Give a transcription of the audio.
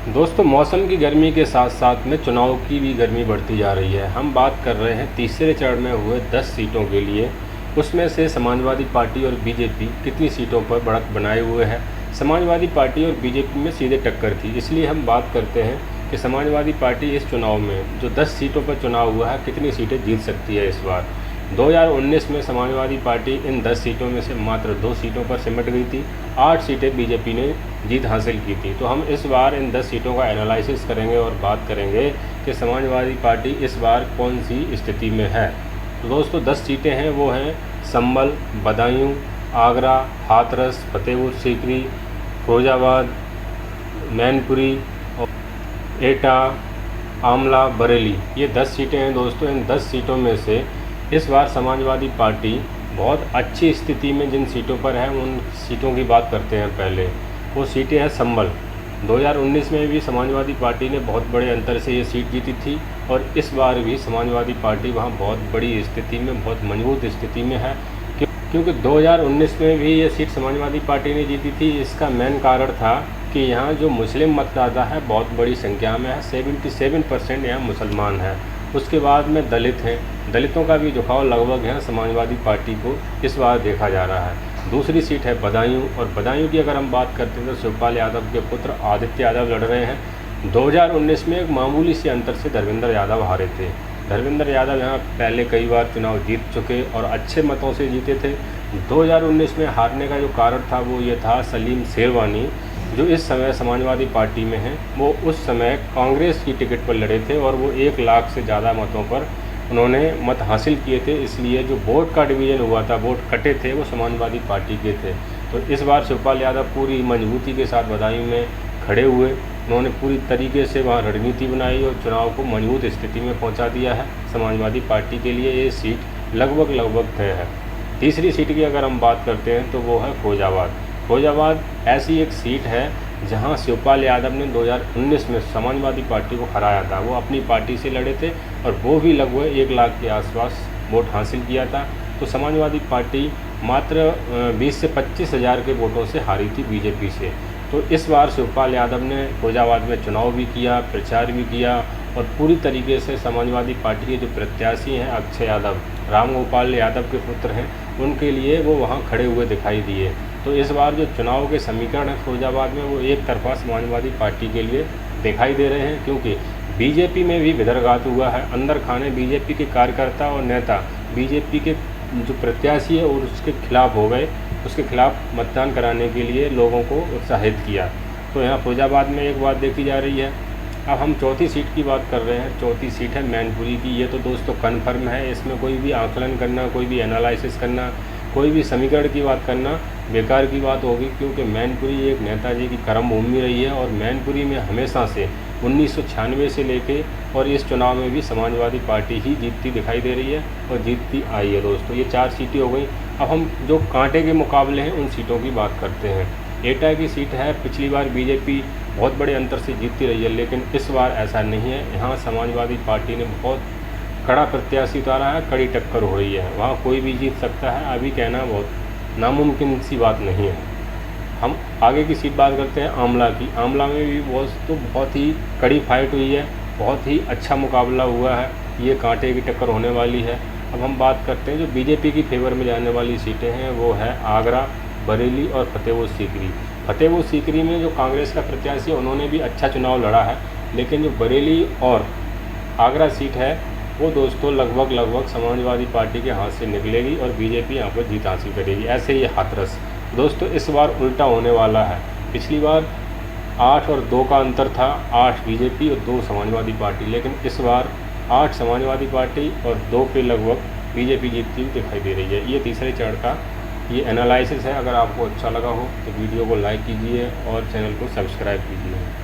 दोस्तों, मौसम की गर्मी के साथ साथ में चुनाव की भी गर्मी बढ़ती जा रही है। हम बात कर रहे हैं तीसरे चरण में हुए 10 सीटों के लिए। उसमें से समाजवादी पार्टी और बीजेपी कितनी सीटों पर बढ़त बनाए हुए है। समाजवादी पार्टी और बीजेपी में सीधे टक्कर थी, इसलिए हम बात करते हैं कि समाजवादी पार्टी इस चुनाव में जो 10 सीटों पर चुनाव हुआ है कितनी सीटें जीत सकती है। इस बार 2019 में समाजवादी पार्टी इन 10 सीटों में से मात्र 2 सीटों पर सिमट गई थी। 8 सीटें बीजेपी ने जीत हासिल की थी। तो हम इस बार इन 10 सीटों का एनालिसिस करेंगे और बात करेंगे कि समाजवादी पार्टी इस बार कौन सी स्थिति में है। तो दोस्तों, 10 सीटें हैं, वो हैं संभल, बदायूं, आगरा, हाथरस, फतेहपुर सीकरी, फिरोजाबाद, मैनपुरी और एटा, आमला, बरेली। ये 10 सीटें हैं दोस्तों। इन 10 सीटों में से इस बार समाजवादी पार्टी बहुत अच्छी स्थिति में जिन सीटों पर है उन सीटों की बात करते हैं। पहले वो सीटें हैं संभल। 2019 में भी समाजवादी पार्टी ने बहुत बड़े अंतर से ये सीट जीती थी और इस बार भी समाजवादी पार्टी वहाँ बहुत बड़ी स्थिति में, बहुत मजबूत स्थिति में है, क्योंकि 2019 में भी ये सीट समाजवादी पार्टी ने जीती थी। इसका मेन कारण था कि यहाँ जो मुस्लिम मतदाता है बहुत बड़ी संख्या में है, 77% यहाँ मुसलमान हैं। उसके बाद में दलित हैं, दलितों का भी झुकाव लगभग है समाजवादी पार्टी को इस बार देखा जा रहा है। दूसरी सीट है बदायूं, और बदायूं की अगर हम बात करते हैं तो शिवपाल यादव के पुत्र आदित्य यादव लड़ रहे हैं। 2019 में एक मामूली से अंतर से धर्मेंद्र यादव हारे थे। धर्मेंद्र यादव यहाँ पहले कई बार चुनाव जीत चुके और अच्छे मतों से जीते थे। 2019 में हारने का जो कारण था वो ये था, सलीम शेरवानी जो इस समय समाजवादी पार्टी में हैं, वो उस समय कांग्रेस की टिकट पर लड़े थे और वो 1 लाख से ज़्यादा मतों पर उन्होंने मत हासिल किए थे। इसलिए जो वोट का डिवीज़न हुआ था, वोट कटे थे, वो समाजवादी पार्टी के थे। तो इस बार शिवपाल यादव पूरी मजबूती के साथ बदायूं में खड़े हुए। उन्होंने पूरी तरीके से वहाँ रणनीति बनाई और चुनाव को मजबूत स्थिति में पहुँचा दिया है। समाजवादी पार्टी के लिए ये सीट लगभग तय है। तीसरी सीट की अगर हम बात करते हैं तो वो है फिरोजाबाद। फिरोजाबाद ऐसी एक सीट है जहां शिवपाल यादव ने 2019 में समाजवादी पार्टी को हराया था। वो अपनी पार्टी से लड़े थे और वो भी लगभग 1 लाख के आसपास वोट हासिल किया था। तो समाजवादी पार्टी मात्र 20 से 25 हज़ार के वोटों से हारी थी बीजेपी से। तो इस बार शिवपाल यादव ने फिरोजाबाद में चुनाव भी किया, प्रचार भी किया और पूरी तरीके से समाजवादी पार्टी के जो प्रत्याशी हैं अक्षय यादव, रामगोपाल यादव के पुत्र हैं, उनके लिए वो वहाँ खड़े हुए दिखाई दिए। तो इस बार जो चुनाव के समीकरण हैं फिरोजाबाद में वो एक तरफा समाजवादी पार्टी के लिए दिखाई दे रहे हैं, क्योंकि बीजेपी में भी विदर्घात हुआ है। अंदर खाने बीजेपी के कार्यकर्ता और नेता बीजेपी के जो प्रत्याशी है और उसके खिलाफ हो गए, उसके खिलाफ मतदान कराने के लिए लोगों को उत्साहित किया। तो यहाँ फिरोजाबाद में एक बात देखी जा रही है। अब हम चौथी सीट की बात कर रहे हैं। चौथी सीट है मैनपुरी की। ये तो दोस्तों कन्फर्म है, इसमें कोई भी आकलन करना, कोई भी एनालिसिस करना, कोई भी समीकरण की बात करना बेकार की बात होगी, क्योंकि मैनपुरी एक नेताजी की कर्म भूमि रही है और मैनपुरी में हमेशा से 1996 से लेके और इस चुनाव में भी समाजवादी पार्टी ही जीतती दिखाई दे रही है और जीतती आई है दोस्तों। ये 4 सीटें हो गई। अब हम जो कांटे के मुकाबले हैं उन सीटों की बात करते हैं। एटा की सीट है। पिछली बार बीजेपी बहुत बड़े अंतर से जीतती रही है, लेकिन इस बार ऐसा नहीं है। यहाँ समाजवादी पार्टी ने बहुत कड़ा प्रत्याशी उतारा है, कड़ी टक्कर हो रही है, वहाँ कोई भी जीत सकता है। अभी कहना बहुत नामुमकिन सी बात नहीं है। हम आगे की सीट बात करते हैं आमला की। आमला में भी बहुत ही कड़ी फाइट हुई है, बहुत ही अच्छा मुकाबला हुआ है। ये कांटे की टक्कर होने वाली है। अब हम बात करते हैं जो बीजेपी की फेवर में जाने वाली सीटें हैं, वो है आगरा, बरेली और फतेहपुर सीकरी। फतेहपुर सीकरी में जो कांग्रेस का प्रत्याशी है उन्होंने भी अच्छा चुनाव लड़ा है, लेकिन जो बरेली और आगरा सीट है वो दोस्तों लगभग समाजवादी पार्टी के हाथ से निकलेगी और बीजेपी यहाँ पर जीत हासिल करेगी। ऐसे ही हाथरस दोस्तों इस बार उल्टा होने वाला है। पिछली बार 8 और 2 का अंतर था, 8 बीजेपी और 2 समाजवादी पार्टी, लेकिन इस बार 8 समाजवादी पार्टी और 2 पे लगभग बीजेपी जीतती हुई दिखाई दे रही है। ये तीसरे चरण का ये एनालिसिस है। अगर आपको अच्छा लगा हो तो वीडियो को लाइक कीजिए और चैनल को सब्सक्राइब कीजिए।